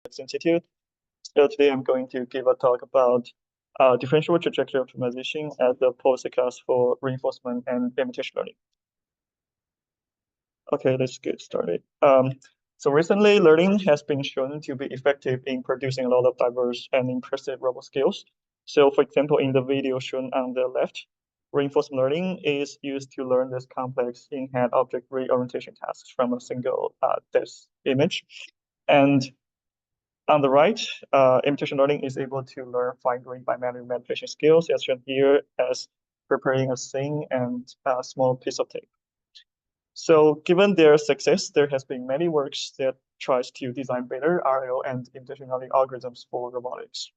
Robotics Institute. So today I'm going to give a talk about differentiable trajectory optimization as a policy class for reinforcement and imitation learning. Okay, let's get started. So recently, learning has been shown to be effective in producing a lot of diverse and impressive robot skills. So for example, in the video shown on the left, reinforcement learning is used to learn this complex in-head object reorientation tasks from a single depth image. And on the right, imitation learning is able to learn fine-grained bimanual manipulation skills, as shown here, as preparing a thing and a small piece of tape. So given their success, there has been many works that tries to design better RL and imitation learning algorithms for robotics.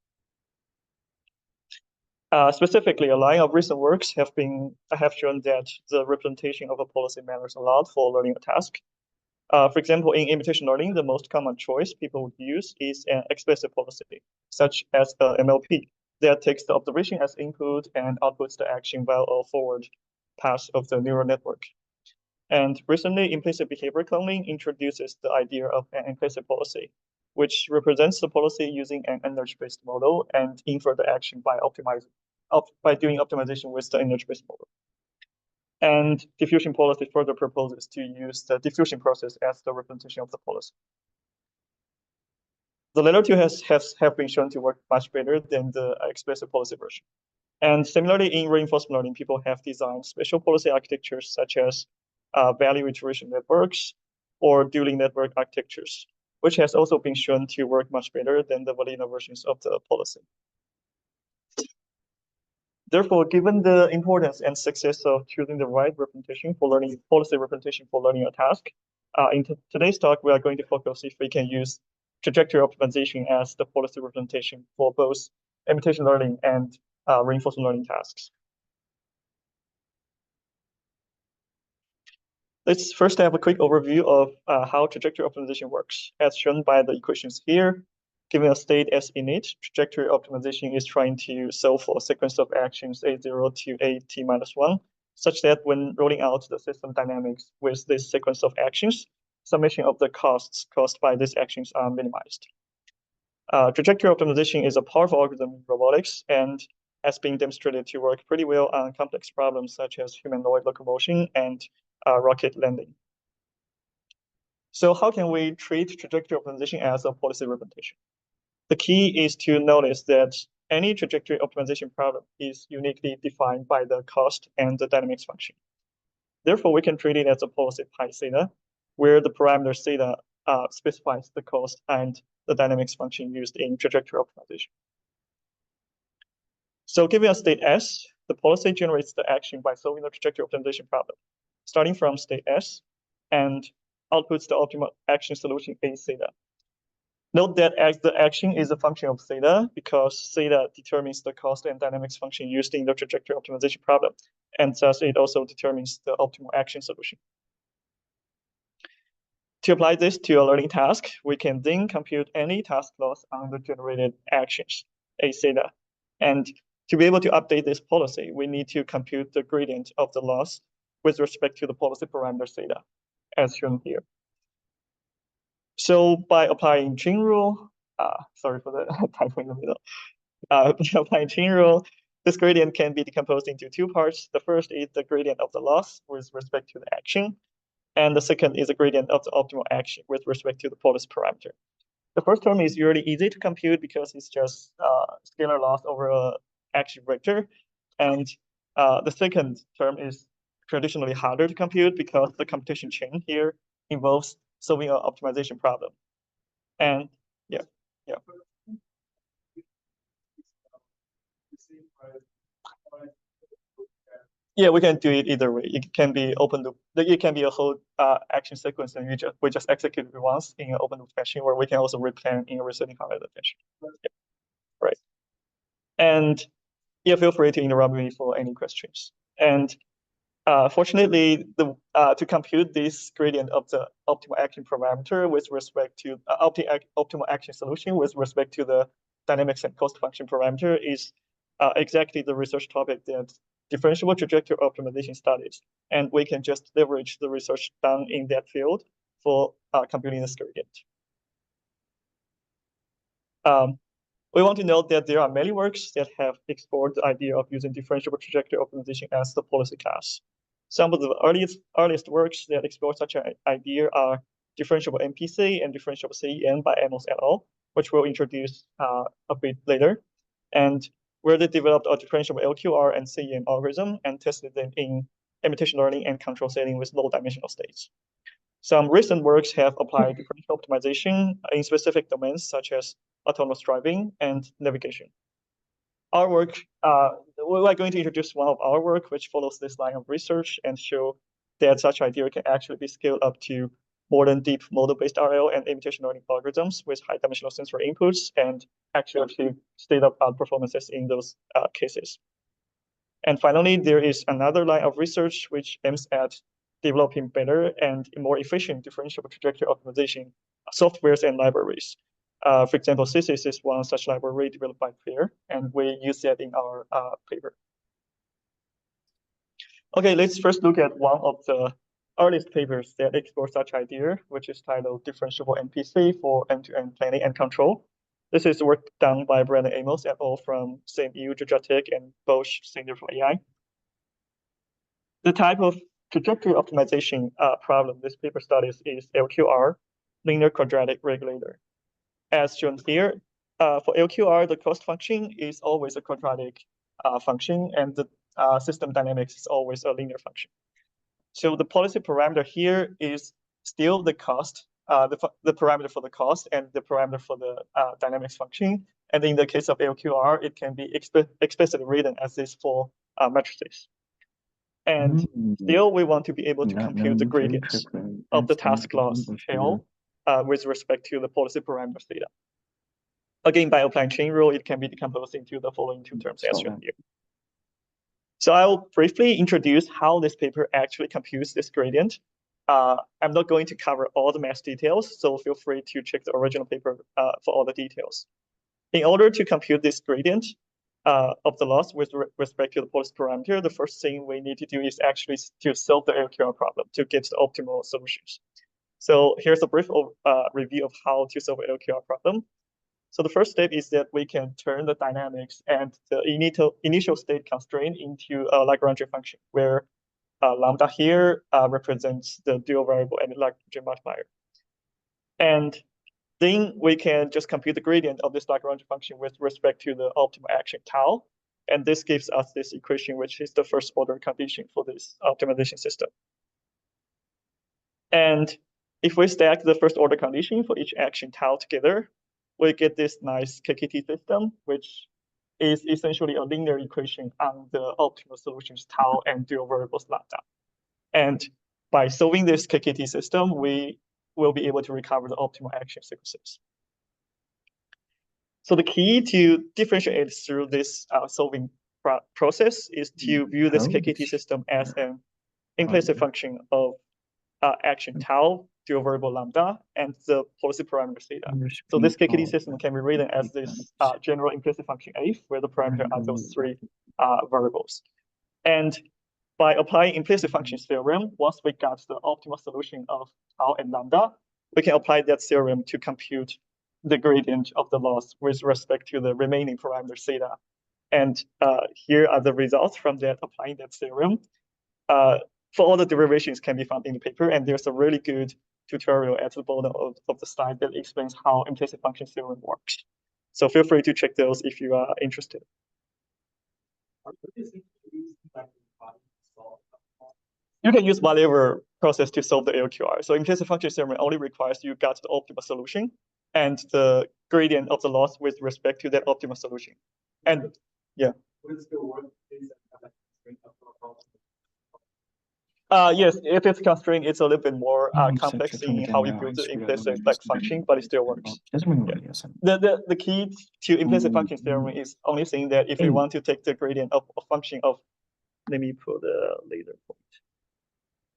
Specifically, a line of recent works have shown that the representation of a policy matters a lot for learning a task. For example, in imitation learning, the most common choice people would use is an explicit policy, such as the MLP, that takes the observation as input and outputs the action via a forward pass of the neural network. And recently, implicit behavior cloning introduces the idea of an implicit policy, which represents the policy using an energy-based model and infer the action by doing optimization with the energy-based model. And diffusion policy further proposes to use the diffusion process as the representation of the policy. The latter two have been shown to work much better than the explicit policy version. And similarly, in reinforcement learning, people have designed special policy architectures such as value iteration networks or dueling network architectures, which has also been shown to work much better than the vanilla versions of the policy. Therefore, given the importance and success of choosing the right representation for learning, policy representation for learning a task, in today's talk, we are going to focus if we can use trajectory optimization as the policy representation for both imitation learning and reinforcement learning tasks. Let's first have a quick overview of how trajectory optimization works. As shown by the equations here, given a state as init, trajectory optimization is trying to solve for a sequence of actions A0 to AT-1, such that when rolling out the system dynamics with this sequence of actions, summation of the costs caused by these actions are minimized. Trajectory optimization is a powerful algorithm in robotics and has been demonstrated to work pretty well on complex problems such as humanoid locomotion and rocket landing. So how can we treat trajectory optimization as a policy representation? The key is to notice that any trajectory optimization problem is uniquely defined by the cost and the dynamics function. Therefore, we can treat it as a policy pi theta, where the parameter theta specifies the cost and the dynamics function used in trajectory optimization. So given a state S, the policy generates the action by solving the trajectory optimization problem, starting from state S, and outputs the optimal action solution A theta. Note that the action is a function of theta because theta determines the cost and dynamics function used in the trajectory optimization problem, and thus it also determines the optimal action solution. To apply this to a learning task, we can then compute any task loss on the generated actions, A theta. And to be able to update this policy, we need to compute the gradient of the loss with respect to the policy parameter theta, as shown here. So by applying chain rule, sorry for the typo in the middle. By applying chain rule, this gradient can be decomposed into two parts. The first is the gradient of the loss with respect to the action. And the second is the gradient of the optimal action with respect to the policy parameter. The first term is really easy to compute because it's just scalar loss over an action vector. And the second term is traditionally harder to compute because the computation chain here involves solving an optimization problem. And yeah. Yeah, we can do it either way. It can be open loop. It can be a whole action sequence, and we just execute it once in an open loop fashion, or we can also replan in a resetting parameter fashion. Yeah. Right. And yeah, feel free to interrupt me for any questions. And fortunately, to compute this gradient of the optimal action parameter with respect to optimal action solution with respect to the dynamics and cost function parameter is exactly the research topic that differentiable trajectory optimization studies. And we can just leverage the research done in that field for computing this gradient. We want to note that there are many works that have explored the idea of using differentiable trajectory optimization as the policy class. Some of the earliest works that explore such an idea are differentiable MPC and differentiable CEN by Amos et al., which we'll introduce a bit later, and where they developed a differentiable LQR and CEN algorithm and tested them in imitation learning and control setting with low dimensional states. Some recent works have applied differential optimization in specific domains such as autonomous driving and navigation. Our work, we're going to introduce one of our work which follows this line of research and show that such idea can actually be scaled up to modern deep model-based RL and imitation learning algorithms with high dimensional sensory inputs and actually achieve state-of-art performances in those cases. And finally, there is another line of research which aims at developing better and more efficient differentiable trajectory optimization softwares and libraries. For example, CSIS is one such library developed by Clear, and we use that in our paper. Okay, let's first look at one of the earliest papers that explore such idea, which is titled Differentiable MPC for End-to-End Planning and Control. This is work done by Brandon Amos et al. From CMU, Georgia Tech, and Bosch Center for AI. The type of trajectory optimization problem this paper studies is LQR, linear quadratic regulator. As shown here, for LQR, the cost function is always a quadratic function, and the system dynamics is always a linear function. So the policy parameter here is still the cost, the parameter for the cost and the parameter for the dynamics function. And in the case of LQR, it can be explicitly written as this for matrices. And still, we want to be able to compute the gradients of the task loss L with respect to the policy parameter theta. Again, by applying chain rule, it can be decomposed into the following two terms as shown here. So I'll briefly introduce how this paper actually computes this gradient. I'm not going to cover all the math details, so feel free to check the original paper for all the details. In order to compute this gradient of the loss with respect to the policy parameter, the first thing we need to do is actually to solve the LQR problem to get the optimal solutions. So here's a brief review of how to solve an LQR problem. So the first step is that we can turn the dynamics and the initial state constraint into a Lagrange function, where lambda here represents the dual variable and the Lagrange multiplier. And then we can just compute the gradient of this Lagrange function with respect to the optimal action tau. And this gives us this equation, which is the first order condition for this optimization system. And if we stack the first order condition for each action tau together, we get this nice KKT system, which is essentially a linear equation on the optimal solutions tau and dual variables lambda. And by solving this KKT system, we will be able to recover the optimal action sequences. So the key to differentiate through this solving process is to view this KKT system as an implicit function of action tau, dual variable lambda, and the policy parameter theta. So this KKT system can be written as this general implicit function A, where the parameter are those three variables. And by applying implicit functions theorem, once we got the optimal solution of tau and lambda, we can apply that theorem to compute the gradient of the loss with respect to the remaining parameter theta. And here are the results from that applying that theorem. For all the derivations can be found in the paper, and there's a really good tutorial at the bottom of the slide that explains how implicit function theorem works. So feel free to check those if you are interested. You can use whatever process to solve the LQR. So implicit function theorem only requires you got the optimal solution and the gradient of the loss with respect to that optimal solution. And yeah. Yes, if it's constrained, it's a little bit more complex in how you build the implicit function, but it still works. Yeah. The key to implicit function theorem is only saying that if you want to take the gradient of a function of, let me put a later point.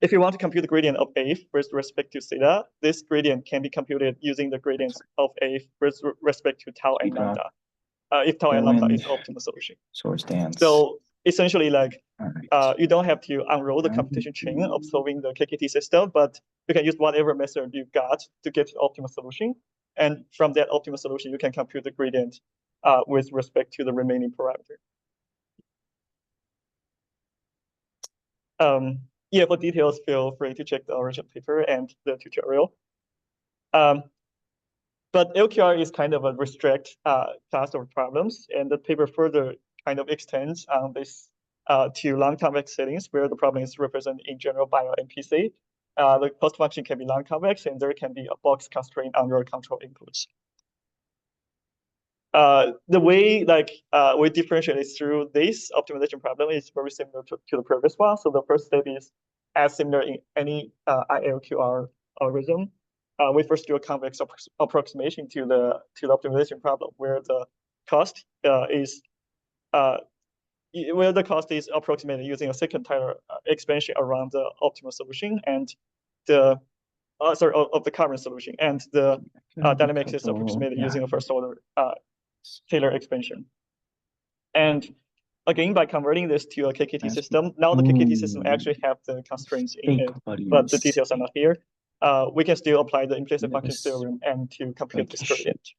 If you want to compute the gradient of A with respect to theta, this gradient can be computed using the gradients of A with respect to tau and lambda. If tau and lambda is the optimal solution. So essentially, like you don't have to unroll the computation chain of solving the KKT system, but you can use whatever method you got to get the optimal solution. And from that optimal solution, you can compute the gradient with respect to the remaining parameter. Yeah, for details, feel free to check the original paper and the tutorial. But LQR is kind of a restrict class of problems, and the paper further kind of extends this to non-convex settings where the problem is represented in general by an MPC. The cost function can be non-convex, and there can be a box constraint on your control inputs. The way we differentiate is through this optimization problem is very similar to the previous one. So the first step is as similar in any ILQR algorithm. We first do a convex approximation to the optimization problem where the cost is approximated using a second Taylor expansion around the optimal solution and the of the current solution, and the dynamics is approximated using a first order Taylor expansion. And again, by converting this to a KKT system, now the KKT system actually have the constraints in it, but the details are not here. We can still apply the implicit function theorem and to compute this gradient.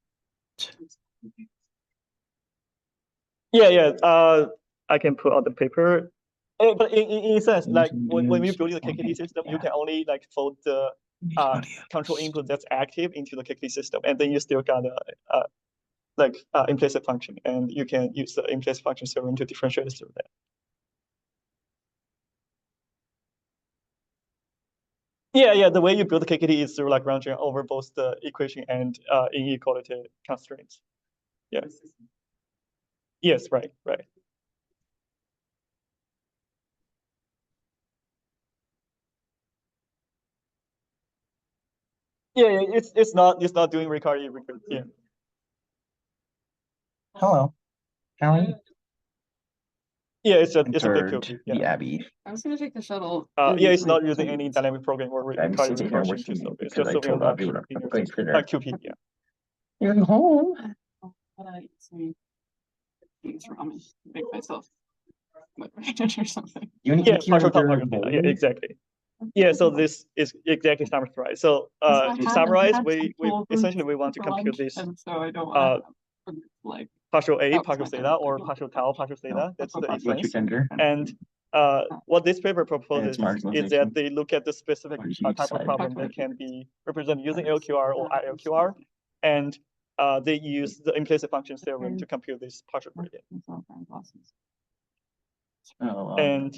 Yeah. I can put out the paper. But in a sense, like when we're building the KKT system, you can only fold the control input that's active into the KKT system, and then you still got a implicit function, and you can use the implicit function theorem to differentiate through that. Yeah. The way you build the KKT is through rounding over both the equation and inequality constraints. Yeah. Yes, right. Yeah, it's not doing recurring. Yeah. Hello. How are you? Yeah, it's a big cookie. The Abbey. I was gonna take the shuttle. Yeah, it's not using any dynamic programming or recurring recursion to solve it. It's just solving a QP. Yeah. You're home. But I eat ramen, make myself or something. Yeah, partial top partial theta. Yeah, exactly. Yeah, so this is exactly summarized. So to summarize, we essentially want to compute this so I don't partial A, partial theta, or partial tau, partial theta. That's the inference. And what this paper proposes is that they look at the specific type of problem that can be represented using LQR or ILQR, and they use the implicit function theorem to compute this partial gradient. And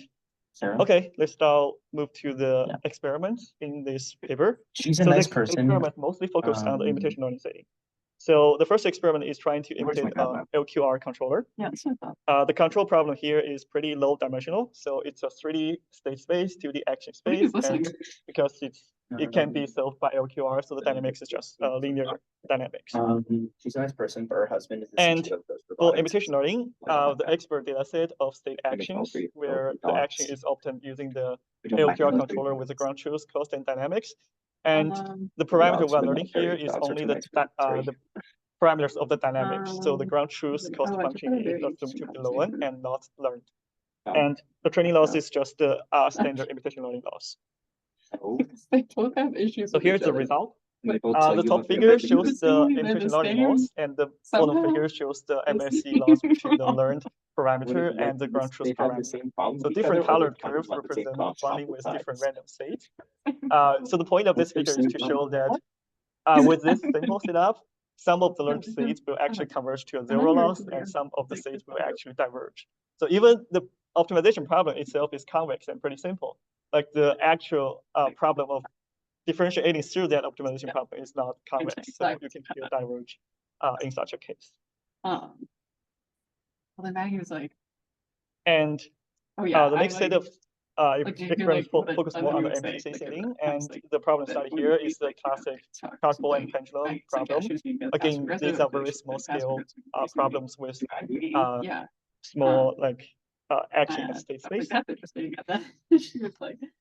okay, let's now move to the experiments in this paper. She's a nice person. The experiment mostly focused on the imitation learning setting. So the first experiment is trying to imitate an LQR controller. Yeah, the control problem here is pretty low dimensional. So it's a 3D state space, 2D action space, and because it can be solved by LQR, so the dynamics is just linear dynamics. She's a nice person, but her husband is the CTO of those for imitation learning, the expert data set of state actions, where the action is obtained using the LQR controller with the ground truth, cost, and dynamics. And the parameter we're learning here is only the parameters of the dynamics. So the ground truth cost function is assumed to be low and not learned. And the training loss is just the standard imitation learning loss. They both have issues. So here's the result. The top figure shows the imitation learning loss, and the bottom figure shows the MSE loss between the learned parameter and the ground truth parameter. So different colored curves represent running with different random states. So the point of this figure is to show that with this simple setup, some of the learned states will actually converge to a zero loss, and some of the states will actually diverge. So even the optimization problem itself is convex and pretty simple. Like the actual problem of differentiating through that optimization problem is not convex, so you can still diverge in such a case. Well, then Maggie was like, and the next set of experiments focus more on the MPC setting, and the problem study here is the classic cartball and pendulum problem. Again, these are very small scale problems with small action in state space.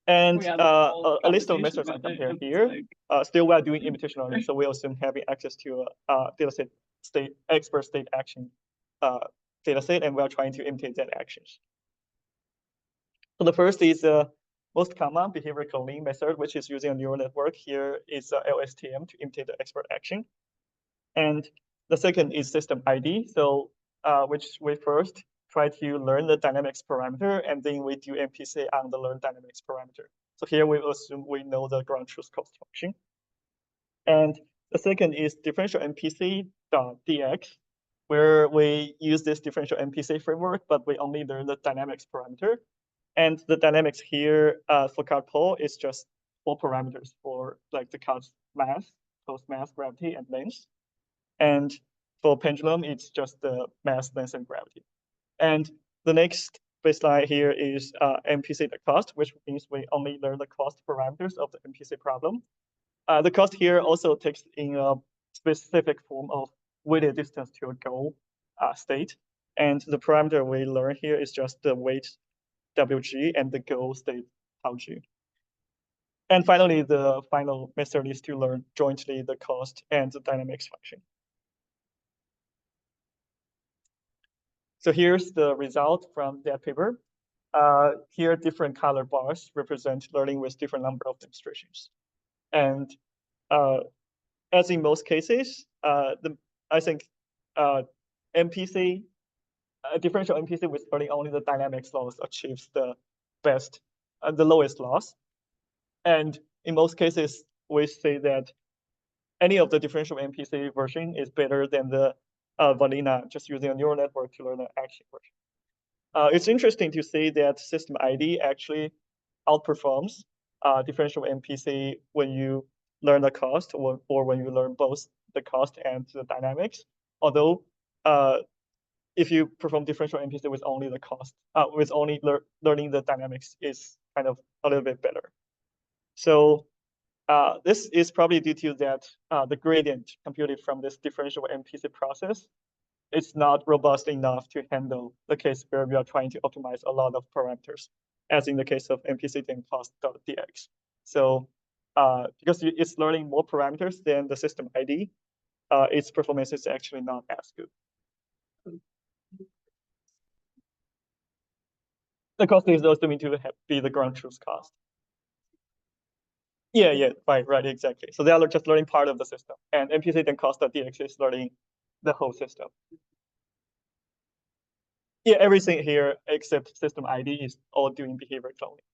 And a list of methods are compared here. Still, we are doing imitation learning, so we assume having access to a dataset expert state action dataset, and we are trying to imitate that actions. So the first is most common behavior cloning method, which is using a neural network. Here is LSTM to imitate the expert action. And the second is system ID. So which we first try to learn the dynamics parameter, and then we do MPC on the learn dynamics parameter. So here we assume we know the ground truth cost function. And the second is differential MPC.dx, where we use this differential MPC framework, but we only learn the dynamics parameter. And the dynamics here for card pole is just 4 parameters for like the card's mass, closed mass, gravity, and length. And for pendulum, it's just the mass, length, and gravity. And the next baseline here is MPC the cost, which means we only learn the cost parameters of the MPC problem. The cost here also takes in a specific form of weighted distance to a goal state. And the parameter we learn here is just the weight WG and the goal state tau G. And finally, the final method is to learn jointly the cost and the dynamics function. So here's the result from that paper. Here, different color bars represent learning with different number of demonstrations. And as in most cases, I think MPC, differential MPC with learning only the dynamics loss achieves the best, the lowest loss. And in most cases, we say that any of the differential MPC version is better than the vanilla, just using a neural network to learn the action version. It's interesting to see that system ID actually outperforms differential MPC when you learn the cost or when you learn both the cost and the dynamics. Although if you perform differential MPC with only the cost, with only learning the dynamics is kind of a little bit better. So this is probably due to that the gradient computed from this differential MPC process is not robust enough to handle the case where we are trying to optimize a lot of parameters, as in the case of MPC then cost.dx. So because it's learning more parameters than the system ID, its performance is actually not as good. The cost is assuming to be the ground truth cost. Yeah, right, exactly. So they are just learning part of the system, and MPC then cost.dx is learning the whole system. Yeah, everything here except system ID is all doing behavior cloning.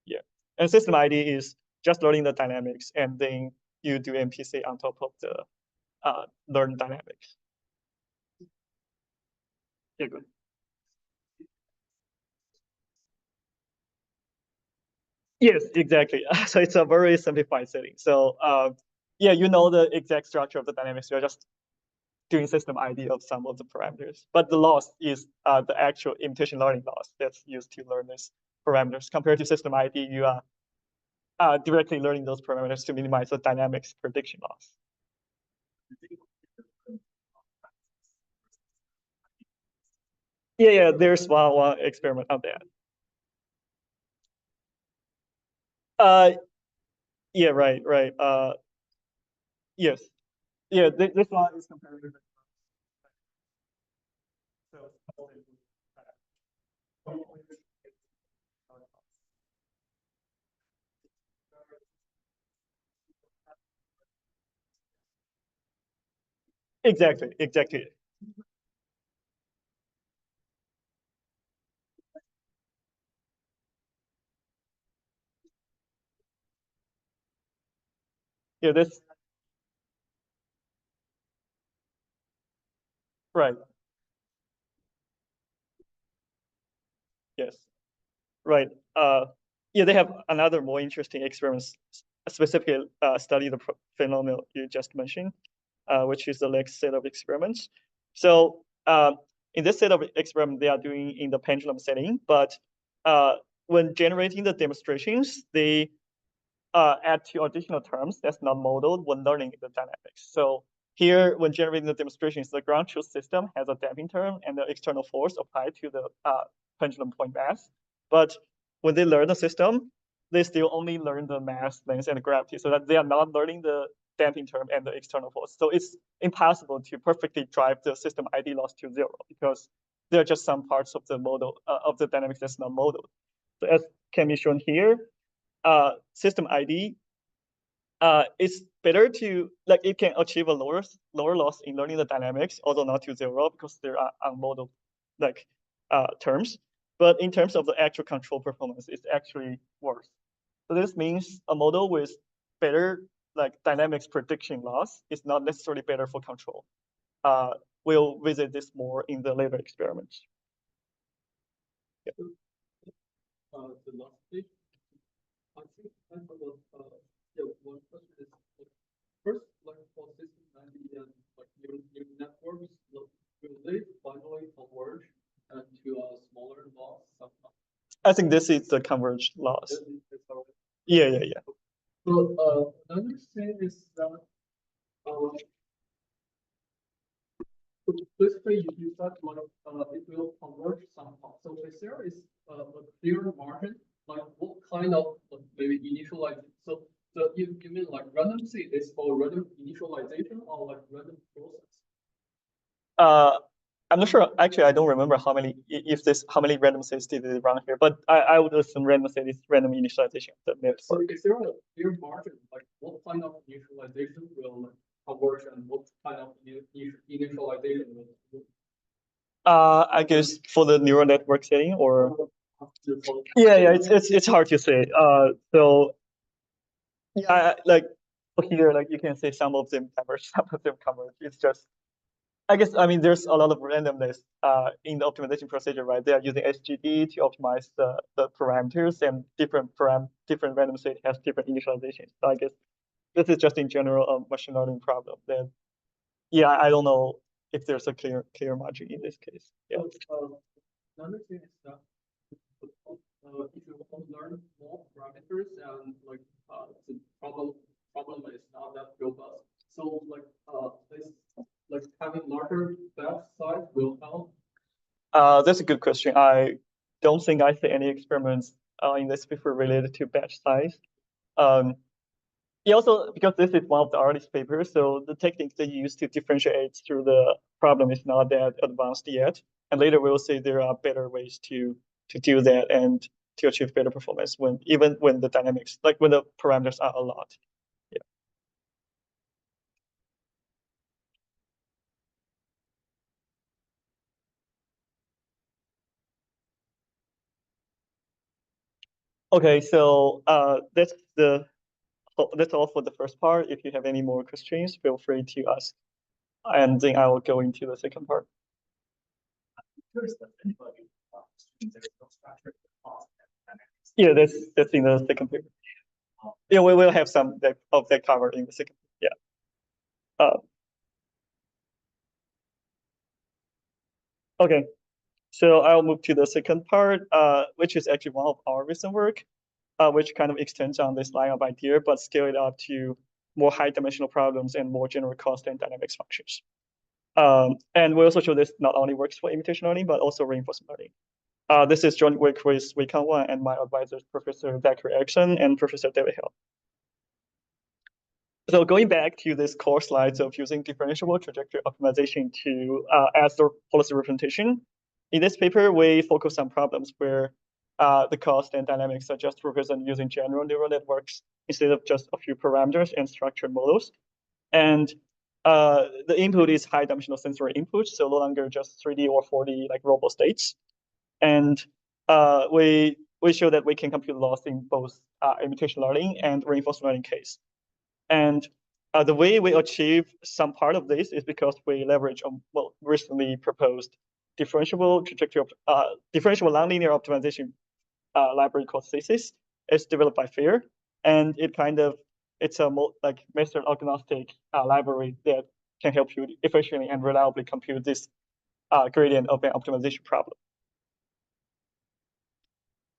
Yeah, and system ID is just learning the dynamics, and then you do MPC on top of the learn dynamics. Yeah, good. Yes, exactly. So it's a very simplified setting. So yeah, you know the exact structure of the dynamics. You're just doing system ID of some of the parameters. But the loss is the actual imitation learning loss that's used to learn these parameters. Compared to system ID, you are directly learning those parameters to minimize the dynamics prediction loss. Yeah, there's one experiment on that. Yeah, right. Yes. Yeah, this one is comparing the exactly. Yeah, this right. Yes. Right. Yeah, they have another more interesting experiments, specifically study the phenomenon you just mentioned, which is the next set of experiments. So in this set of experiments, they are doing in the pendulum setting, but when generating the demonstrations, they add 2 additional terms that's not modeled when learning the dynamics. So here, when generating the demonstrations, the ground truth system has a damping term and the external force applied to the pendulum point mass. But when they learn the system, they still only learn the mass, length, and gravity, so that they are not learning the damping term and the external force. So it's impossible to perfectly drive the system ID loss to 0 because there are just some parts of the model of the dynamics that's not modeled. So as can be shown here, system ID it's better to like it can achieve a lower loss in learning the dynamics, although not to zero because there are unmodeled like terms. But in terms of the actual control performance, it's actually worse. So this means a model with better like dynamics prediction loss is not necessarily better for control. We'll visit this more in the later experiments. The last stage, I think I have one question is first, like for system 90 and like neural networks, will they finally converge to a smaller loss somehow? I think this is the converged loss. Yeah. So another thing is that so basically you said like it will converge somehow. So is there a clear margin? Like what kind of maybe initialization? So you mean like random seed is for random initialization or like random process? I'm not sure. Actually, I don't remember how many random seeds did they run here, but I would assume random seed is random initialization of the network. So is there a clear margin? Like what kind of initialization will converge and what kind of initialization will? I guess for the neural network setting or yeah, it's hard to say. So yeah, like here, like you can say some of them converge, some of them converge. It's just I guess I mean there's a lot of randomness in the optimization procedure, right? They are using SGD to optimize the parameters, and different random set has different initializations. So I guess this is just in general a machine learning problem. Then yeah, I don't know if there's a clear margin in this case. Yeah. Another thing is that if you want to learn more parameters and like the problem is not that robust. So like having larger batch size will help. That's a good question. I don't think I see any experiments in this paper related to batch size. Also, because this is one of the earliest papers, so the technique they use to differentiate through the problem is not that advanced yet. And later we'll see there are better ways to do that and to achieve better performance even when the dynamics, like when the parameters are a lot. Yeah. Okay, so that's all for the first part. If you have any more questions, feel free to ask. And then I will go into the second part. Yeah, that's in the second paper. Yeah, we will have some of that covered in the second. Yeah. Okay, so I'll move to the second part, which is actually one of our recent work, which kind of extends on this line of idea, but scale it up to more high-dimensional problems and more general cost and dynamics functions. And we also show this not only works for imitation learning, but also reinforcement learning. This is joint work with Yufei Wang and my advisors, Professor Zackory Erickson and Professor David Hill. So going back to this core slides of using differentiable trajectory optimization to as the policy representation, in this paper, we focus on problems where the cost and dynamics are just represented using general neural networks instead of just a few parameters and structured models. And the input is high-dimensional sensory input, so no longer just 3D or 4D like robot states. And we show that we can compute loss in both imitation learning and reinforcement learning case. And the way we achieve some part of this is because we leverage on recently proposed differentiable nonlinear optimization library called CSIS. It's developed by FAIR, and it's a method agnostic library that can help you efficiently and reliably compute this gradient of an optimization problem.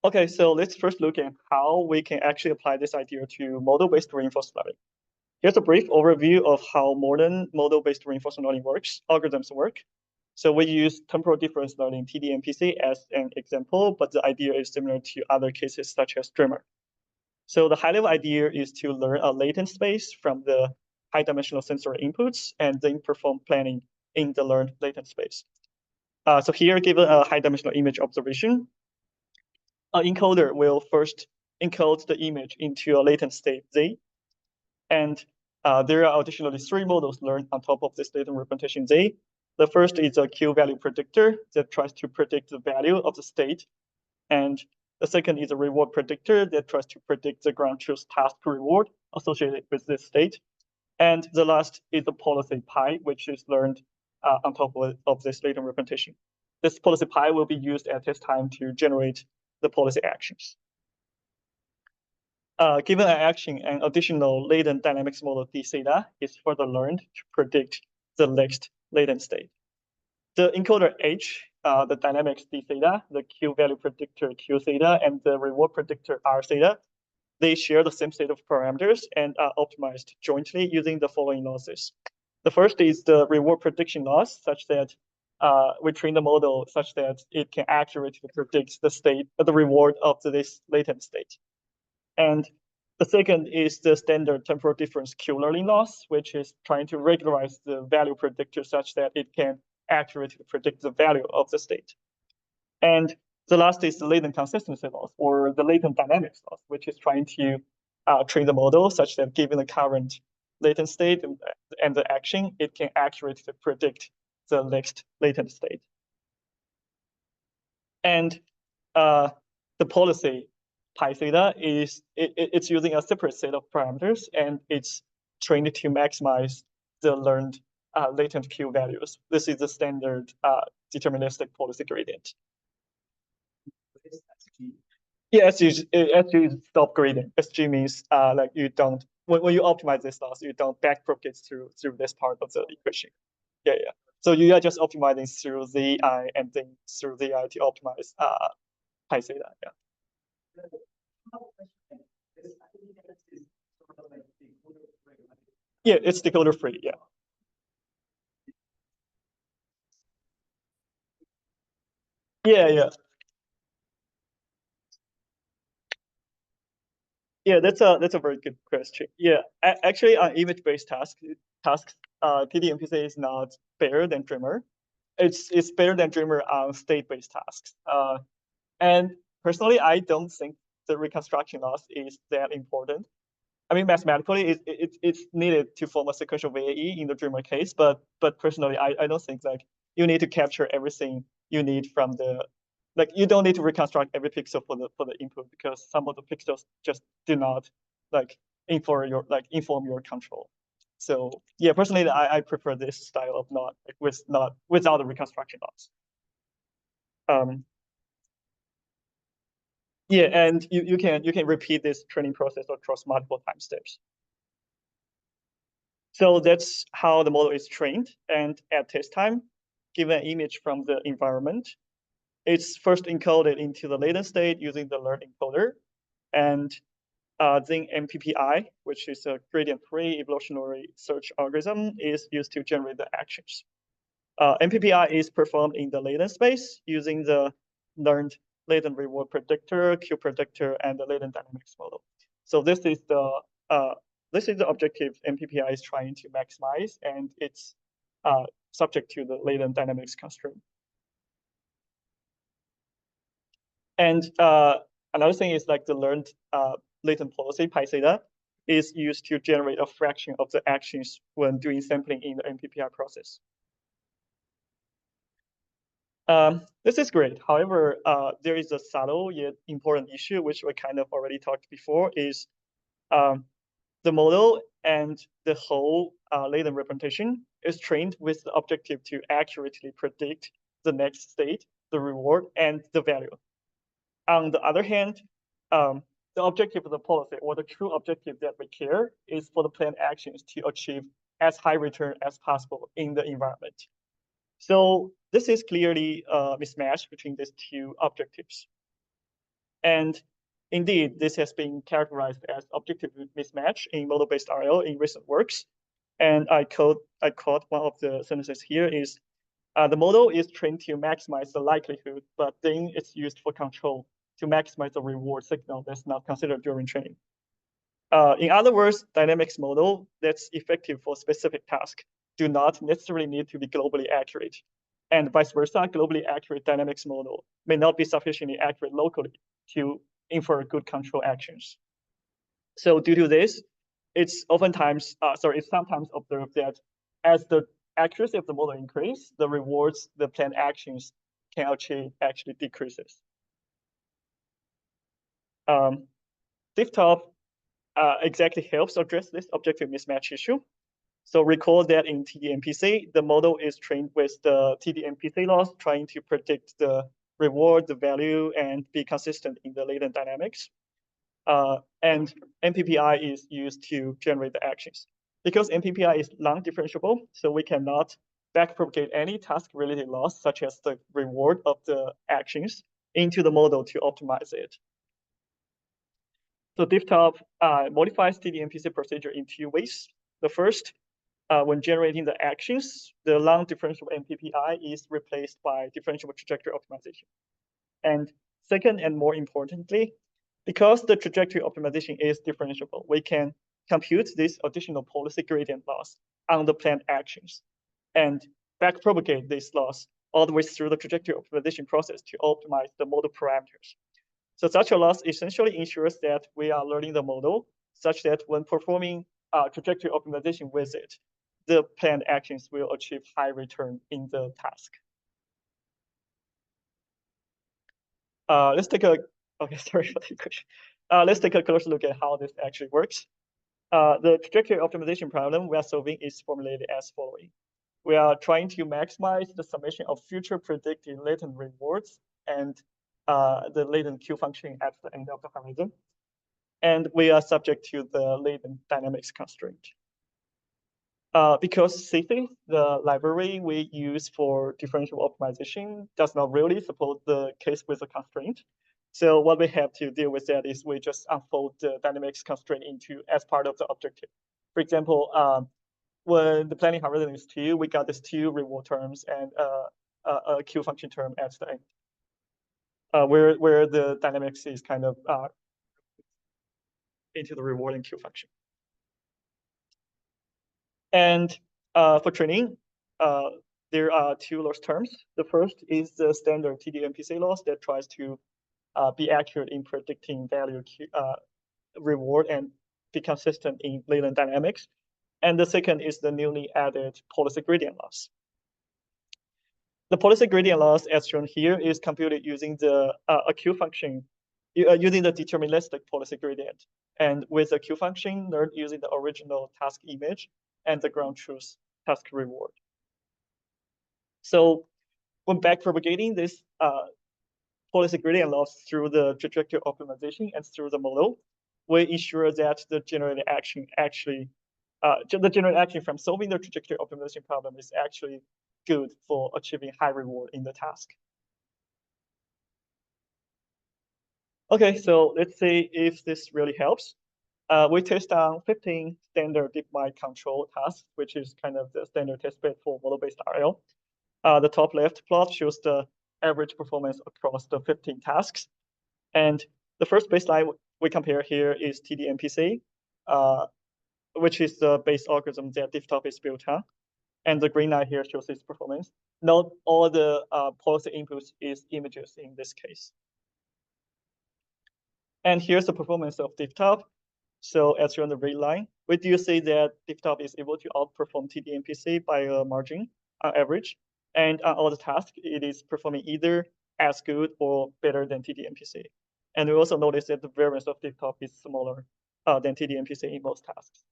Okay, so let's first look at how we can actually apply this idea to model-based reinforcement learning. Here's a brief overview of how modern model-based reinforcement learning algorithms work. So we use temporal difference learning, TDMPC, as an example, but the idea is similar to other cases such as Dreamer. So the high-level idea is to learn a latent space from the high-dimensional sensory inputs and then perform planning in the learned latent space. So here, given a high-dimensional image observation, an encoder will first encode the image into a latent state Z. And there are additionally 3 models learned on top of this latent representation Z. The first is a Q value predictor that tries to predict the value of the state. And the second is a reward predictor that tries to predict the ground truth task reward associated with this state. And the last is the policy pi, which is learned on top of this latent representation. This policy pi will be used at test time to generate the policy actions. Given an action, an additional latent dynamics model d theta is further learned to predict the next latent state. The encoder H, the dynamics d theta, the Q value predictor Q theta, and the reward predictor R theta, they share the same set of parameters and are optimized jointly using the following losses. The first is the reward prediction loss, such that we train the model such that it can accurately predict the state, the reward of this latent state. And the second is the standard temporal difference Q-learning loss, which is trying to regularize the value predictor such that it can accurately predict the value of the state. And the last is the latent consistency loss, or the latent dynamics loss, which is trying to train the model such that given the current latent state and the action, it can accurately predict the next latent state. And the policy pi theta it's using a separate set of parameters, and it's trained to maximize the learned latent Q values. This is the standard deterministic policy gradient. Yeah, SG is stop gradient. SG means like you don't, when you optimize this loss, you don't backpropagate through this part of the equation. Yeah. So you are just optimizing through Zi and then through Zi to optimize pi theta. Yeah. Yeah, it's decoder free. Yeah. Yeah. Yeah, that's a very good question. Yeah, actually, on image-based tasks, TD-MPC is not better than Dreamer. It's better than Dreamer on state-based tasks. And personally, I don't think the reconstruction loss is that important. I mean, mathematically, it's needed to form a sequential VAE in the Dreamer case, but personally, I don't think like you need to capture everything you need from the, like you don't need to reconstruct every pixel for the input, because some of the pixels just do not like inform your control. So yeah, personally, I prefer this style of not without the reconstruction loss. Yeah, and you can repeat this training process across multiple time steps. So that's how the model is trained. And at test time, given an image from the environment, it's first encoded into the latent state using the learn encoder. And then MPPI, which is a gradient-free evolutionary search algorithm, is used to generate the actions. MPPI is performed in the latent space using the learned latent reward predictor, Q predictor, and the latent dynamics model. So this is the objective MPPI is trying to maximize, and it's subject to the latent dynamics constraint. And another thing is like the learned latent policy pi theta is used to generate a fraction of the actions when doing sampling in the MPPI process. This is great. However, there is a subtle yet important issue, which we kind of already talked before, is the model and the whole latent representation is trained with the objective to accurately predict the next state, the reward, and the value. On the other hand, the objective of the policy, or the true objective that we care, is for the planned actions to achieve as high return as possible in the environment. So this is clearly a mismatch between these two objectives. And indeed, this has been characterized as objective mismatch in model-based RL in recent works. And I quote one of the sentences here is, the model is trained to maximize the likelihood, but then it's used for control to maximize the reward signal that's not considered during training. In other words, dynamics model that's effective for specific task do not necessarily need to be globally accurate. And vice versa, globally accurate dynamics model may not be sufficiently accurate locally to infer good control actions. So due to this, it's oftentimes, it's sometimes observed that as the accuracy of the model increases, the rewards the planned actions can achieve actually decreases. DiffTop exactly helps address this objective mismatch issue. So recall that in TD-MPC, the model is trained with the TD-MPC laws, trying to predict the reward, the value, and be consistent in the latent dynamics. And MPPI is used to generate the actions. Because MPPI is non-differentiable, so we cannot backpropagate any task-related loss, such as the reward of the actions, into the model to optimize it. So DiffTop modifies TD-MPC procedure in two ways. The first, when generating the actions, the non-differentiable MPPI is replaced by differentiable trajectory optimization. And second, and more importantly, because the trajectory optimization is differentiable, we can compute this additional policy gradient loss on the planned actions and backpropagate this loss all the way through the trajectory optimization process to optimize the model parameters. So such a loss essentially ensures that we are learning the model such that when performing trajectory optimization with it, the planned actions will achieve high return in the task. Let's take a, okay, sorry for the question. Let's take a closer look at how this actually works. The trajectory optimization problem we are solving is formulated as following. We are trying to maximize the summation of future predicted latent rewards and the latent Q function at the end of the horizon. And we are subject to the latent dynamics constraint. Because CC, the library we use for differential optimization, does not really support the case with a constraint. So what we have to deal with that is we just unfold the dynamics constraint into as part of the objective. For example, when the planning horizon is 2, we got these 2 reward terms and a Q function term at the end, where the dynamics is kind of into the reward and Q function. And for training, there are 2 loss terms. The first is the standard TD-MPC loss that tries to be accurate in predicting value reward and be consistent in latent dynamics. And the second is the newly added policy gradient loss. The policy gradient loss, as shown here, is computed using the Q function, using the deterministic policy gradient, and with a Q function learned using the original task image and the ground truth task reward. So when backpropagating this policy gradient loss through the trajectory optimization and through the model, we ensure that the generated action actually, the generated action from solving the trajectory optimization problem is actually good for achieving high reward in the task. Okay, so let's see if this really helps. We test on 15 standard DeepMind control tasks, which is kind of the standard test bed for model-based RL. The top left plot shows the average performance across the 15 tasks. And the first baseline we compare here is TD-MPC, which is the base algorithm that DiffTop is built on. And the green line here shows its performance. Not all the policy inputs is images in this case. And here's the performance of DiffTop. So as shown on the red line, we do see that DiffTop is able to outperform TD-MPC by a margin on average. And on all the tasks, it is performing either as good or better than TD-MPC. And we also notice that the variance of DiffTop is smaller than TD-MPC in most tasks.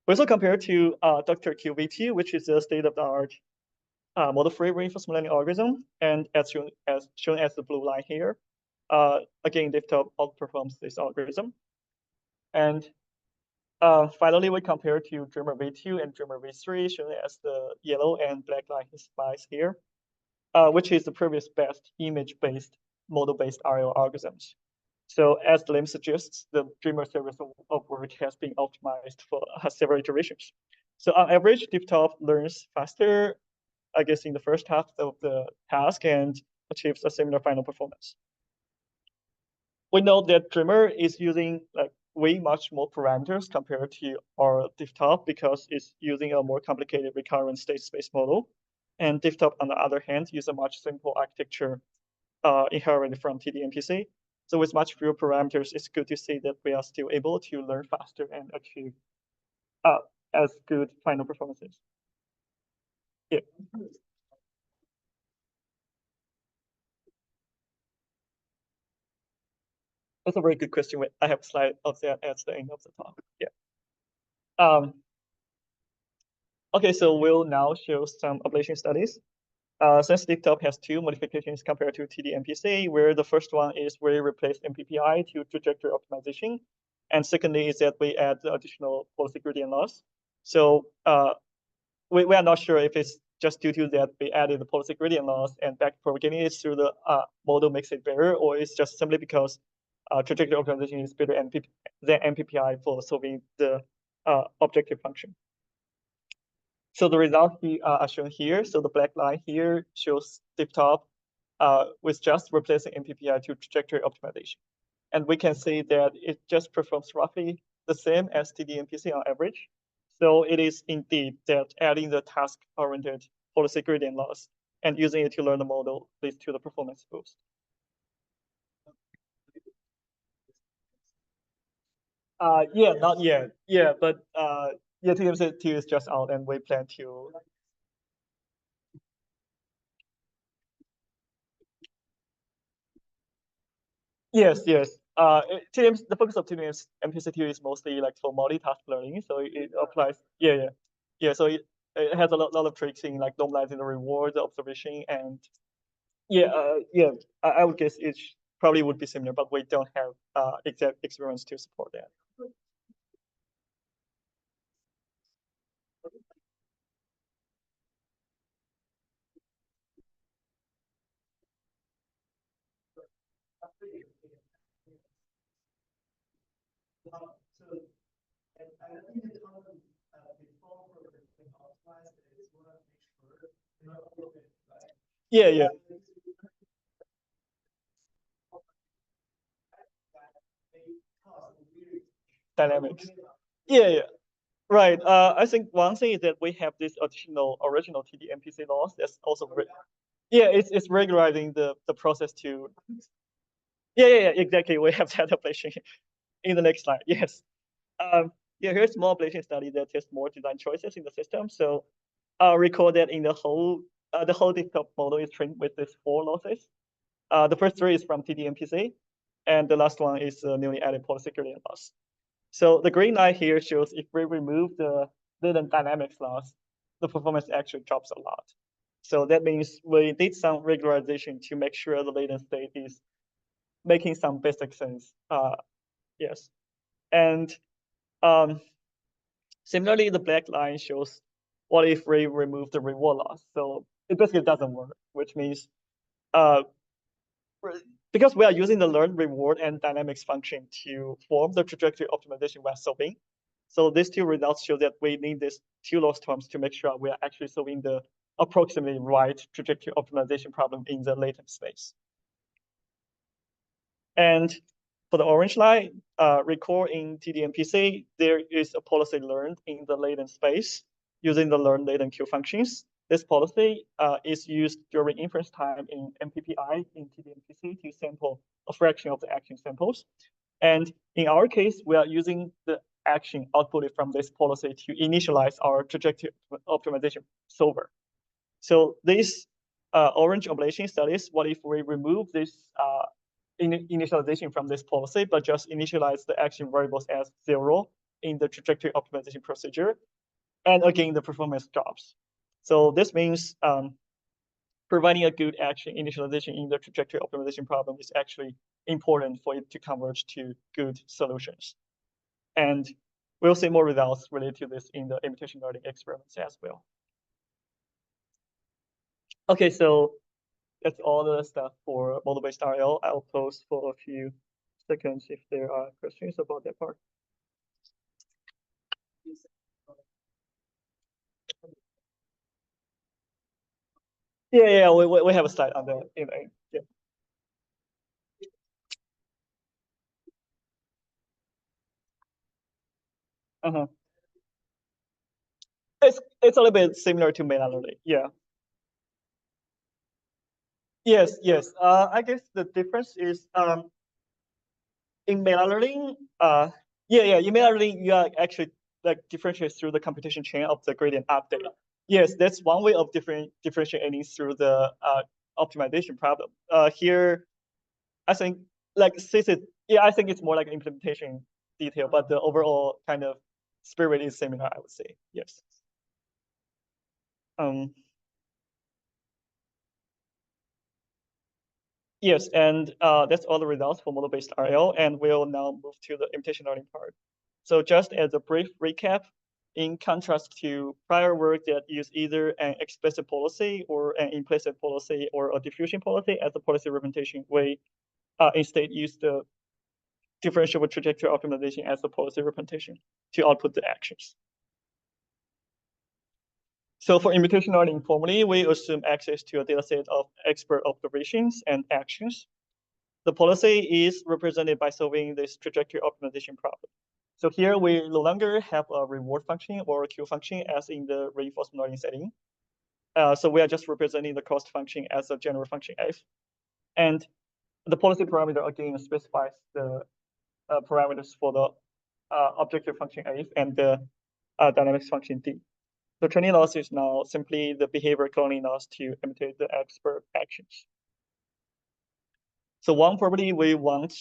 We also compare to Dr. QV2, which is a state-of-the-art model-free reinforcement learning algorithm, and as shown as the blue line here. Again, DiffTop outperforms this algorithm. And finally, we compare to Dreamer V2 and Dreamer V3, shown as the yellow and black line slice here, which is the previous best image-based model-based RL algorithms. So as the name suggests, the Dreamer service of work has been optimized for several iterations. So on average, DiffTop learns faster, I guess, in the first half of the task and achieves a similar final performance. We know that Dreamer is using like way much more parameters compared to our DiffTop because it's using a more complicated recurrent state space model. And DiffTop, on the other hand, uses a much simple architecture inherited from TD-MPC. So with much fewer parameters, it's good to see that we are still able to learn faster and achieve as good final performances. Yeah. That's a very good question. I have a slide of that at the end of the talk. Yeah. Okay, so we'll now show some ablation studies. Since DeepTop has two modifications compared to TD-MPC, where the first one is we replace MPPI to trajectory optimization. And secondly is that we add the additional policy gradient loss. So we are not sure if it's just due to that we added the policy gradient loss and back propagating it through the model makes it better, or it's just simply because trajectory optimization is better than MPPI for solving the objective function. So the results are shown here. So the black line here shows DeepTop with just replacing MPPI to trajectory optimization. And we can see that it just performs roughly the same as TD-MPC on average. So it is indeed that adding the task-oriented policy gradient loss and using it to learn the model leads to the performance boost. Yeah, not yet. Yeah, but yeah, TD-MPC is just out, and we plan to. Yes, yes. The focus of TD-MPC is mostly like for multitask learning, so it applies. Yeah. So it has a lot of tricks in like normalizing the reward, the observation, and yeah. I would guess it probably would be similar, but we don't have exact experiments to support that. Yeah. Dynamics. Yeah. Right. I think one thing is that we have this original TD-MPC loss that's also it's regularizing the process to. Yeah, exactly. We have that ablation in the next slide. Yes. Yeah, here's a small ablation study that tests more design choices in the system. So recall that in the whole DeepTop model is trained with these 4 losses. The first 3 is from TD-MPC, and the last one is newly added policy gradient loss. So the green line here shows if we remove the latent dynamics loss, the performance actually drops a lot. So that means we need some regularization to make sure the latent state is making some basic sense. Yes. And similarly, the black line shows what if we remove the reward loss. So it basically doesn't work, which means because we are using the learn, reward, and dynamics function to form the trajectory optimization we're solving. So these 2 results show that we need these 2 loss terms to make sure we are actually solving the approximately right trajectory optimization problem in the latent space. And for the orange line, recall in TD-MPC, there is a policy learned in the latent space using the learn latent Q functions. This policy is used during inference time in MPPI in TD-MPC to sample a fraction of the action samples. And in our case, we are using the action outputted from this policy to initialize our trajectory optimization solver. So this orange ablation studies, what if we remove this initialization from this policy, but just initialize the action variables as 0 in the trajectory optimization procedure. And again, the performance drops. So this means providing a good action initialization in the trajectory optimization problem is actually important for it to converge to good solutions. And we'll see more results related to this in the imitation learning experiments as well. Okay, so that's all the stuff for model-based RL. I'll pause for a few seconds if there are questions about that part. Yeah, we have a slide on that. Yeah. It's a little bit similar to meta learning. Yeah. Yes. I guess the difference is in machine learning, in machine learning, you are actually like differentiate through the computation chain of the gradient update. Yes, that's one way of differentiating through the optimization problem. Here, I think like I think it's more like an implementation detail, but the overall kind of spirit is similar, I would say. Yes. Yes, and that's all the results for model-based RL, and we'll now move to the imitation learning part. So just as a brief recap, in contrast to prior work that used either an explicit policy or an implicit policy or a diffusion policy as a policy representation, we instead use the differentiable trajectory optimization as a policy representation to output the actions. So for imitation learning formally, we assume access to a data set of expert observations and actions. The policy is represented by solving this trajectory optimization problem. So here we no longer have a reward function or a Q function as in the reinforcement learning setting. So we are just representing the cost function as a general function f. And the policy parameter again specifies the parameters for the objective function f and the dynamics function d. The training loss is now simply the behavior cloning loss to imitate the expert actions. So one property we want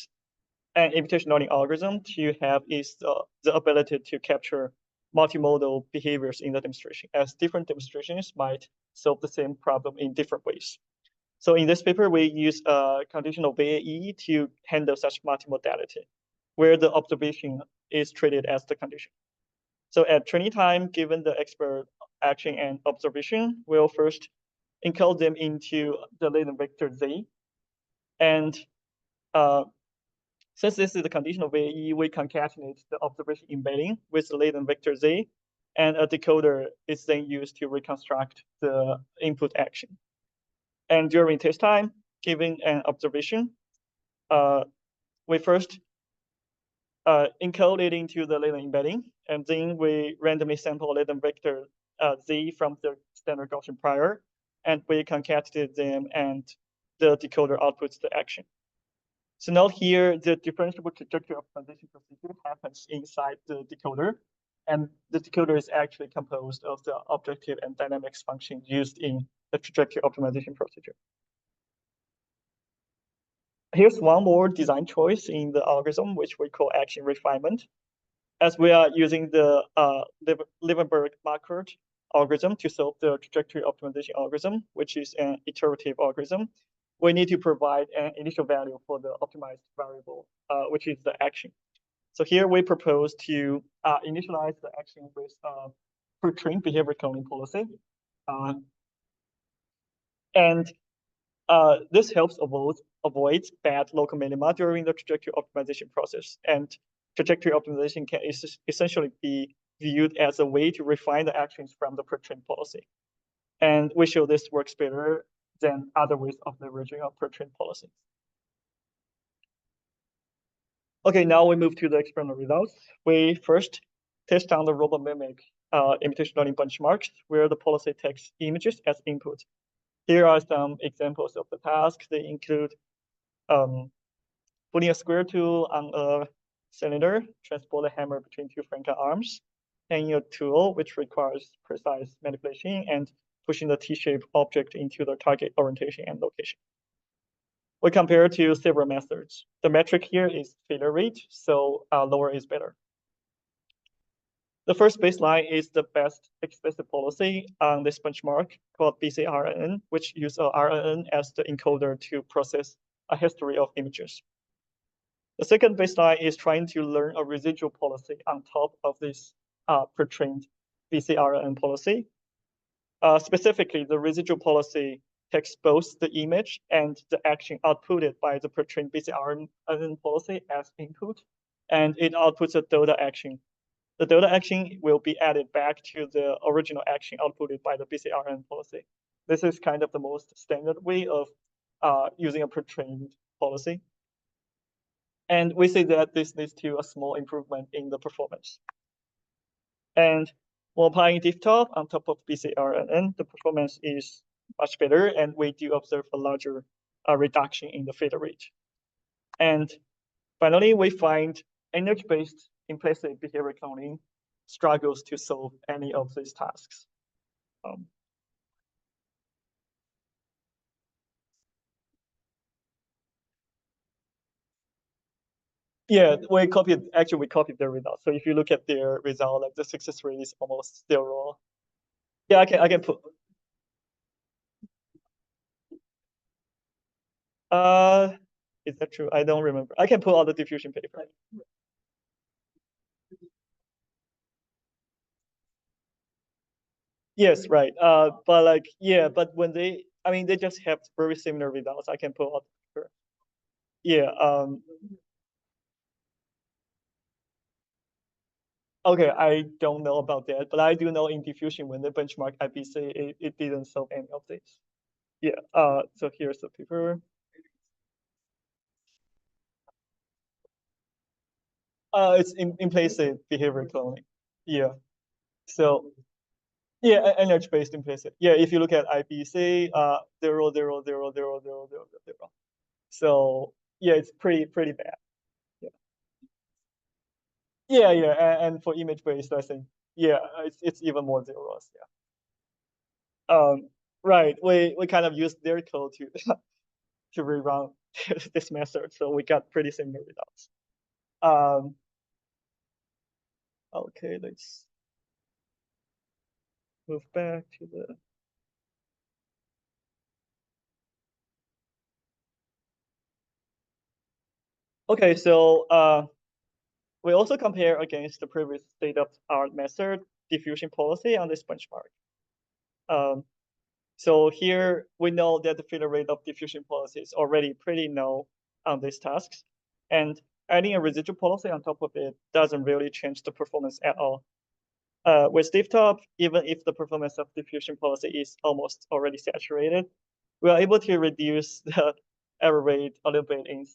an imitation learning algorithm to have is the ability to capture multimodal behaviors in the demonstration, as different demonstrations might solve the same problem in different ways. So in this paper, we use a conditional VAE to handle such multimodality, where the observation is treated as the condition. So at training time, given the expert action and observation, we'll first encode them into the latent vector Z. And since this is the conditional VAE, we concatenate the observation embedding with the latent vector Z, and a decoder is then used to reconstruct the input action. And during test time, given an observation, we first encode it into the latent embedding, and then we randomly sample latent vector Z from the standard Gaussian prior, and we concatenate them, and the decoder outputs the action. So note here, the differentiable trajectory optimization procedure happens inside the decoder, and the decoder is actually composed of the objective and dynamics functions used in the trajectory optimization procedure. Here's one more design choice in the algorithm, which we call action refinement. As we are using the Liebenberg-Marquardt algorithm to solve the trajectory optimization algorithm, which is an iterative algorithm, we need to provide an initial value for the optimized variable, which is the action. So here we propose to initialize the action with pre-trained behavior cloning policy. This helps avoid bad local minima during the trajectory optimization process. And trajectory optimization can essentially be viewed as a way to refine the actions from the pre-trained policy. And we show this works better than other ways of leveraging a pre-trained policy. Okay, now we move to the experimental results. We first test on the robot mimic imitation learning benchmarks, where the policy takes images as input. Here are some examples of the task. They include putting a square tool on a cylinder, transport a hammer between two Franken arms, hanging a tool, which requires precise manipulation, and pushing the T-shaped object into the target orientation and location. We compare to several methods. The metric here is failure rate, so lower is better. The first baseline is the best explicit policy on this benchmark called BCRNN, which uses RNN as the encoder to process a history of images. The second baseline is trying to learn a residual policy on top of this pre-trained BCRNN policy. Specifically, the residual policy takes both the image and the action outputted by the pre-trained BCRNN policy as input, and it outputs a delta action. The delta action will be added back to the original action outputted by the BCRNN policy. This is kind of the most standard way of using a pre-trained policy. And we see that this leads to a small improvement in the performance. And while applying DiffTop on top of BCRNN, the performance is much better, and we do observe a larger reduction in the failure rate. And Finally, we find image-based implicit behavior cloning struggles to solve any of these tasks. Yeah, we copied their results. So if you look at their result, like the success rate is almost 0. Yeah, I can put. Is that true? I don't remember. I can pull out the diffusion paper. Yes, right. But like, yeah, but when they just have very similar results. I can pull out the paper. Yeah. Okay, I don't know about that, but I do know in diffusion when they benchmark IPC, it didn't solve any of this. Yeah. So here's the paper. It's implicit behavior cloning. Yeah. So yeah, energy-based implicit. Yeah, if you look at IPC, 0, 0, 0, 0, 0, 0, 0. So yeah, it's pretty bad. Yeah, and for image-based, I think it's even more zeros. Yeah. Right. We kind of used their code to to rerun this method, so we got pretty similar results. Okay, let's move back to the. Okay, so we also compare against the previous state-of-art method diffusion policy on this benchmark. So here we know that the failure rate of diffusion policy is already pretty low on these tasks, and adding a residual policy on top of it doesn't really change the performance at all. With DiffTop, even if the performance of diffusion policy is almost already saturated, we are able to reduce the error rate a little bit in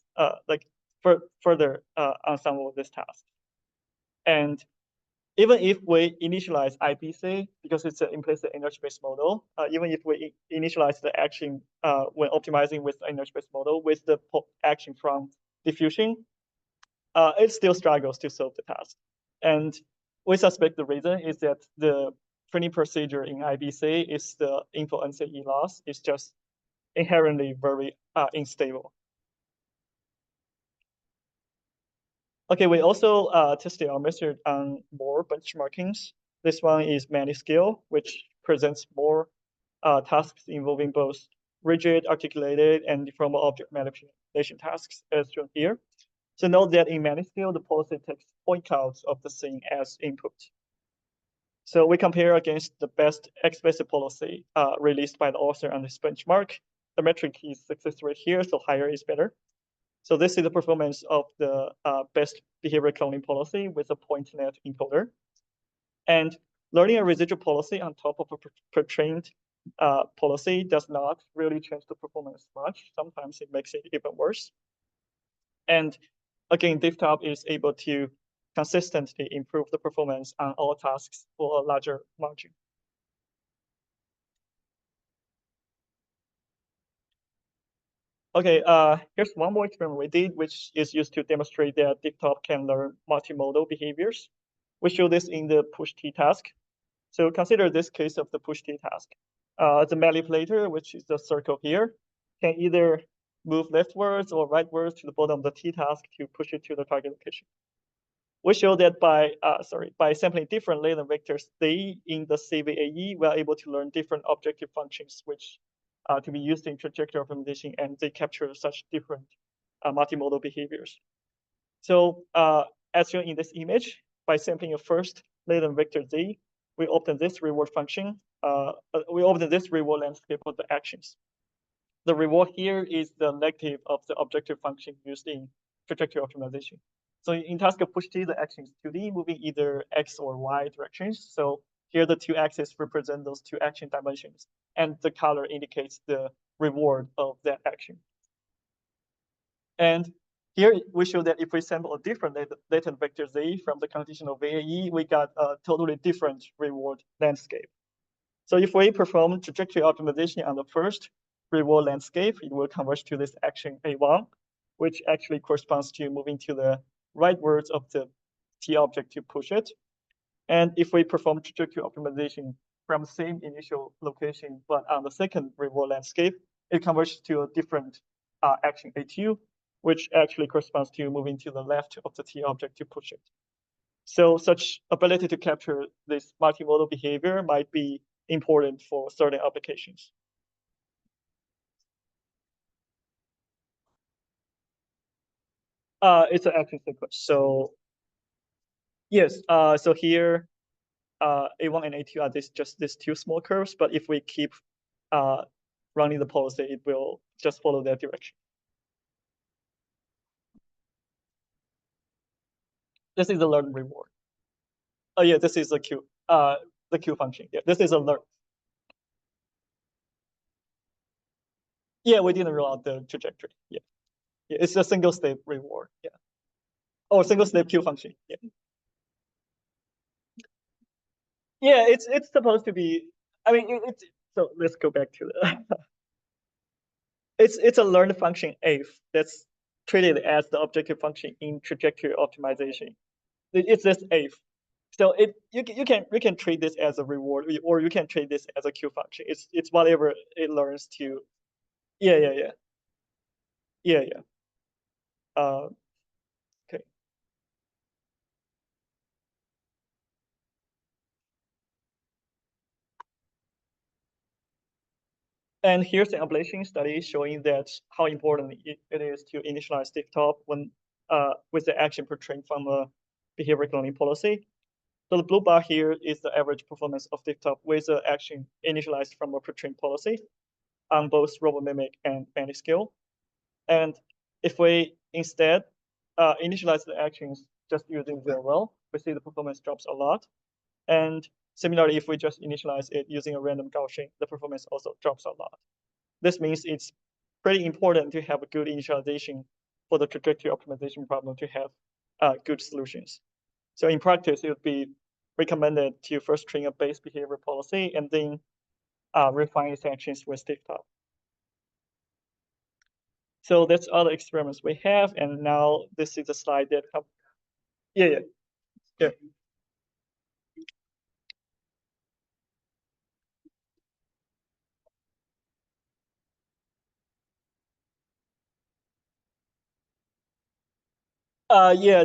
further on some of these tasks. And even if we initialize IPC, because it's an implicit energy-based model, even if we initialize the action when optimizing with the energy-based model with the action from diffusion, it still struggles to solve the task. And we suspect the reason is that the training procedure in IPC is the info NCE loss is just inherently very unstable. Okay, we also tested our method on more benchmarkings. This one is ManyScale, which presents more tasks involving both rigid, articulated, and deformable object manipulation tasks, as shown here. So note that in ManyScale, the policy takes point clouds of the scene as input. So we compare against the best explicit policy released by the author on this benchmark. The metric is success rate here, so higher is better. So this is the performance of the best behavior cloning policy with a point-net encoder. And learning a residual policy on top of a pre-trained policy does not really change the performance much. Sometimes it makes it even worse. And again, DiffTop is able to consistently improve the performance on all tasks for a larger margin. Okay, here's one more experiment we did, which is used to demonstrate that DiffTop can learn multimodal behaviors. We show this in the push T task. So consider this case of the push T task. The manipulator, which is the circle here, can either move leftwards or rightwards to the bottom of the T task to push it to the target location. We show that by sampling different latent vectors Z in the CVAE, we are able to learn different objective functions, which to be used in trajectory optimization, and they capture such different multimodal behaviors. So as shown in this image, by sampling a first latent vector Z, we obtain this reward function. We obtain this reward landscape of the actions. The reward here is the negative of the objective function used in trajectory optimization. So in task of push T, the action is 2D, moving either X or Y directions. So here the two axes represent those two action dimensions, and the color indicates the reward of that action. And here we show that if we sample a different latent vector Z from the conditional VAE, we got a totally different reward landscape. So if we perform trajectory optimization on the first reward landscape, it will converge to this action A1. which actually corresponds to moving to the rightwards of the T object to push it. And if we perform trajectory optimization from the same initial location, but on the second reward landscape, it converges to a different action A2, which actually corresponds to moving to the left of the T object to push it. So such ability to capture this multimodal behavior might be important for certain applications. It's an action sequence. So yes, so here A1 and A2 are just these two small curves, but if we keep running the policy, it will just follow that direction. This is the learn reward. Oh yeah, this is the Q function. Yeah, this is a learn. Yeah, we didn't rule out the trajectory. Yeah, it's a single step reward. Yeah. Oh, single step Q function. Yeah. Yeah, it's supposed to be. I mean, it's so. Let's go back to the. It's a learned function F that's treated as the objective function in trajectory optimization. It's this F. So you can treat this as a reward, or you can treat this as a Q function. It's whatever it learns to. Yeah. Okay. And here's an ablation study showing that how important it is to initialize stiff top when with the action portrayed from a behavior cloning policy. So the blue bar here is the average performance of stiff top with the action initialized from a pre-trained policy on both RoboMimic and Bandyscale. And if we instead initialize the actions just using ZRL, we see the performance drops a lot. And similarly, if we just initialize it using a random Gaussian, the performance also drops a lot. This means it's pretty important to have a good initialization for the trajectory optimization problem to have good solutions. So in practice, it would be recommended to first train a base behavior policy and then refine its actions with stiff top. So that's all the experiments we have. And now this is a slide that yeah. Yeah,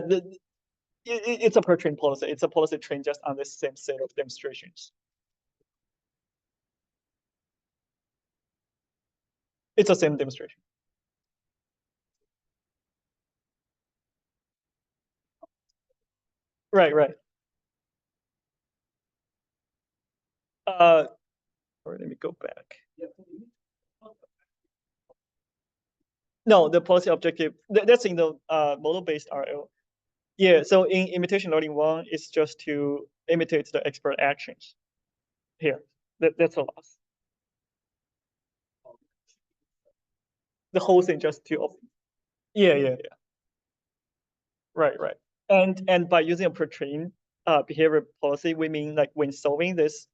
it's a per-train policy. It's a policy trained just on the same set of demonstrations. It's the same demonstration. Right. Or let me go back. No, the policy objective, that's in the model-based RL. Yeah, so in imitation learning 1, it's just to imitate the expert actions. Here, that's a loss. The whole thing just to, yeah. Right. And by using a pre-trained behavior policy, we mean like when solving this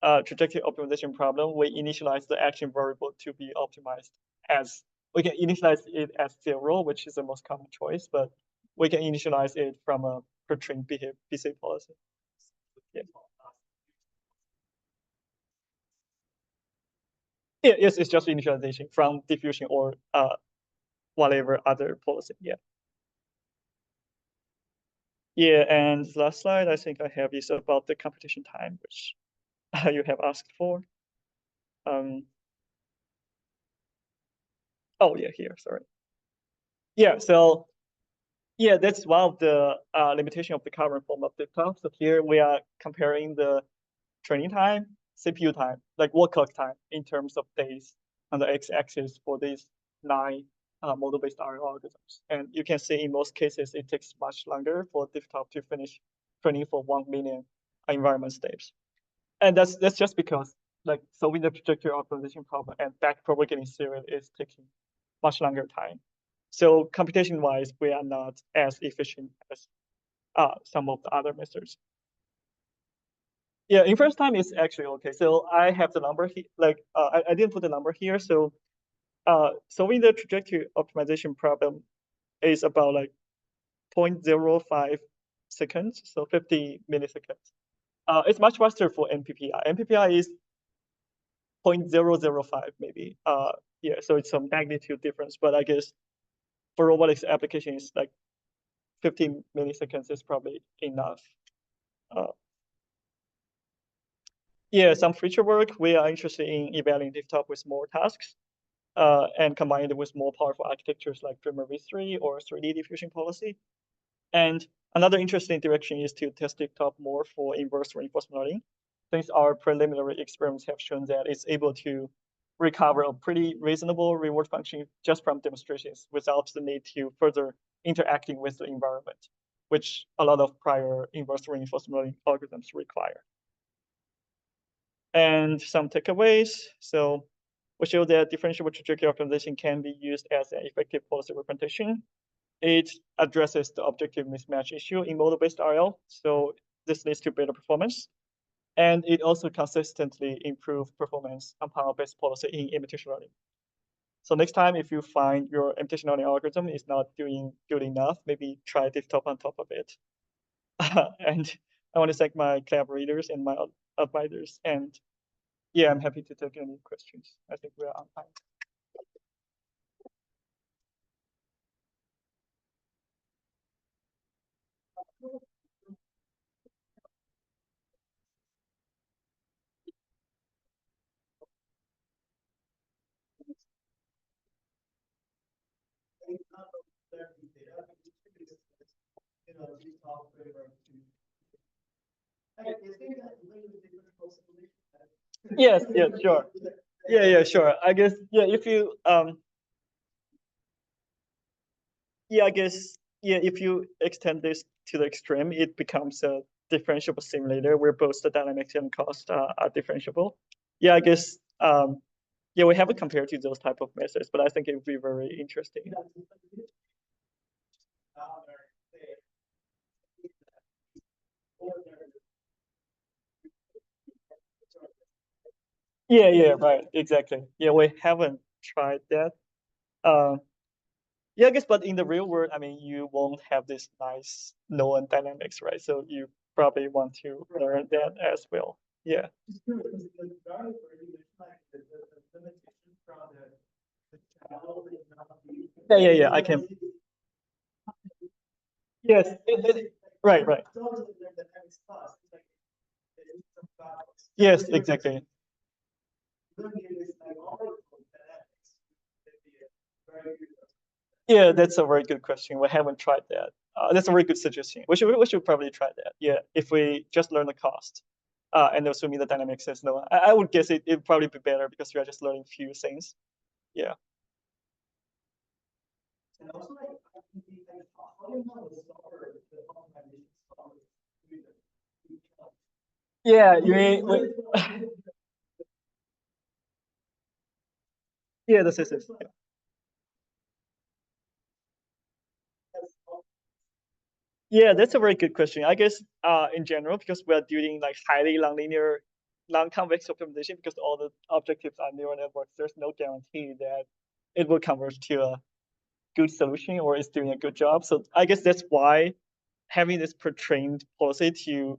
trajectory optimization problem, we initialize the action variable to be optimized as, we can initialize it as 0, which is the most common choice, but we can initialize it from a pre-trained BC policy. Yeah. Yes, it's just initialization from diffusion or whatever other policy. Yeah, and last slide I think I have is about the computation time, which you have asked for. Oh yeah, here, sorry. Yeah, so yeah, that's one of the limitation of the current form of desktop. So here we are comparing the training time, CPU time, like work clock time in terms of days on the x-axis for these 9 model-based RL algorithms. And you can see in most cases, it takes much longer for desktop to finish training for 1 million environment steps. And that's just because like solving the trajectory optimization problem and back-propagating serial is taking much longer time. So computation-wise, we are not as efficient as some of the other methods. Yeah, inference time is actually okay. So I have the number here, like I didn't put the number here. So solving the trajectory optimization problem is about like 0.05 seconds, so 50 milliseconds. It's much faster for MPPI. MPPI is 0.005 maybe. Yeah, so it's some magnitude difference, but I guess for robotics application, it's like 15 milliseconds is probably enough. Yeah, some feature work, we are interested in evaluating desktop with more tasks and combine it with more powerful architectures like Dreamer v3 or 3D diffusion policy. And another interesting direction is to test desktop more for inverse reinforcement learning, since our preliminary experiments have shown that it's able to recover a pretty reasonable reward function just from demonstrations without the need to further interacting with the environment, which a lot of prior inverse reinforcement learning algorithms require. And some takeaways. So we show that differentiable trajectory optimization can be used as an effective policy representation. It addresses the objective mismatch issue in model-based RL, so this leads to better performance. And it also consistently improves performance on power-based policy in imitation learning. So next time, if you find your imitation learning algorithm is not doing good enough, maybe try desktop on top of it. And I want to thank my collaborators and my advisors. And yeah, I'm happy to take any questions. I think we're on time. Yes, yeah, sure. Yeah, sure. I guess, yeah, if you, yeah, I guess, yeah, if you extend this to the extreme, it becomes a differentiable simulator where both the dynamics and cost are differentiable. Yeah, I guess, yeah, we haven't compared to those type of methods, but I think it would be very interesting. Yeah, right, exactly. Yeah, we haven't tried that. Yeah, I guess, but in the real world, I mean, you won't have this nice known dynamics, right? So you probably want to learn that as well. Yeah. Yeah. I can. Yes. Right. Yes, exactly. Yeah, that's a very good question. We haven't tried that. That's a very good suggestion. We should probably try that. Yeah, if we just learn the cost, and assuming the dynamics is no, I would guess it'd probably be better because we are just learning few things. Yeah. Yeah, you mean yeah, the system. Yeah, that's a very good question. I guess in general, because we are doing like highly nonlinear, non-convex optimization, because all the objectives are neural networks, there's no guarantee that it will converge to a good solution or is doing a good job. So I guess that's why having this pre-trained policy to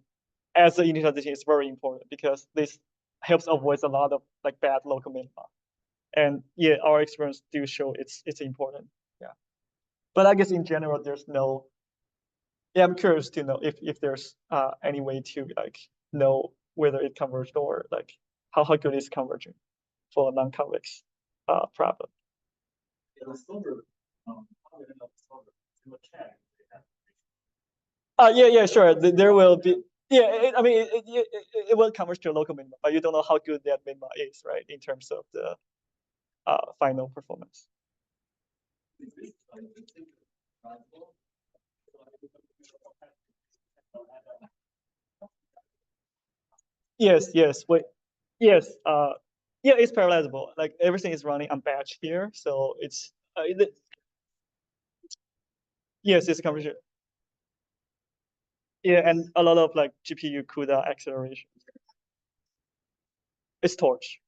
as an initialization is very important, because this helps avoid a lot of like bad local minima. And yeah, our experience do show it's important. Yeah. But I guess in general, there's no. Yeah, I'm curious to know if there's any way to like know whether it converged or like how good is converging for a non-convex problem. Yeah, sure. There will be. Yeah, I mean, it will converge to a local minima, but you don't know how good that minima is, right? In terms of the final performance. Yes. Wait. Yes. Yeah, it's parallelizable. Like everything is running on batch here, so it's yes, it's a conversion. Yeah, and a lot of like GPU CUDA acceleration. It's torch.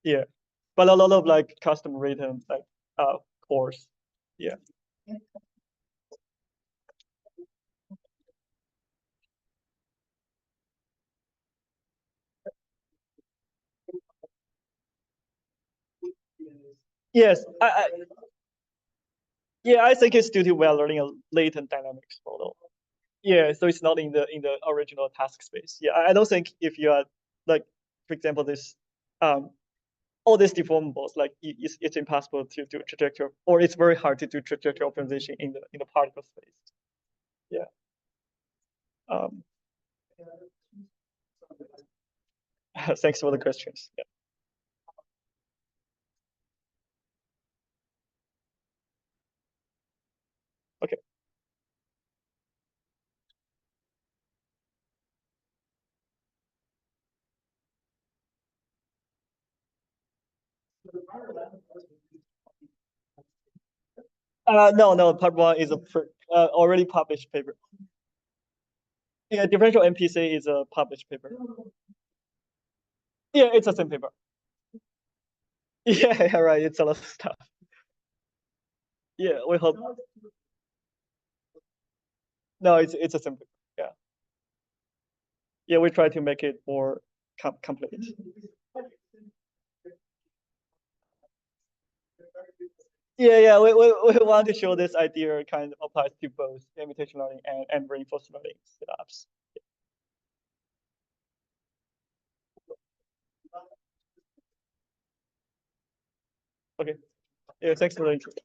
Yeah. but a lot of like custom written like course. Yeah. Yes, I think it's due to we are learning a latent dynamics model. Yeah, so it's not in the original task space. Yeah, I don't think if you are like, for example, this all these deformables, like it's impossible to do trajectory, or it's very hard to do trajectory optimization in the particle space. Yeah. Thanks for the questions. Yeah. Okay. No, part one is a already published paper. Yeah, differential MPC is a published paper. Yeah, it's the same paper. Yeah, right. It's a lot of stuff. Yeah, we hope. No, it's the same paper. Yeah. Yeah, we try to make it more complete. Yeah, we want to show this idea kind of applies to both imitation learning and reinforcement learning setups. Okay. Yeah, thanks for the interest.